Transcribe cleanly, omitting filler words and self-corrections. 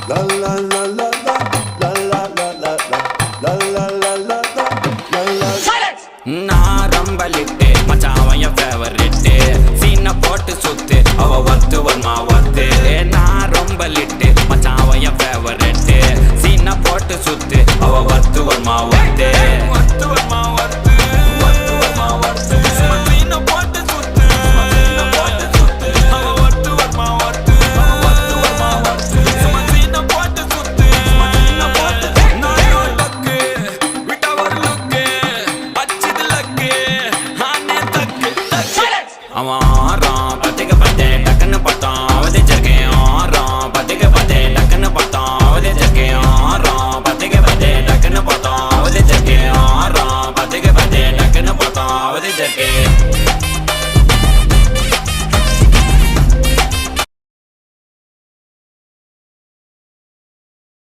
La la la la la la la la la la la la la la la. Silence. நான் ரொம்ப lid மச்சான் அவன் என் ஃபேவரிட்டு சீனை போட்டு சுத்து அவ ஒத்து வருமா ஒத்து நான் ரொம்ப லிட்டு மச்சான் அவன் என் ஃபேவரிட்டு சீனை போட்டு சுத்து அவ ஒத்து வருமா ஒத்து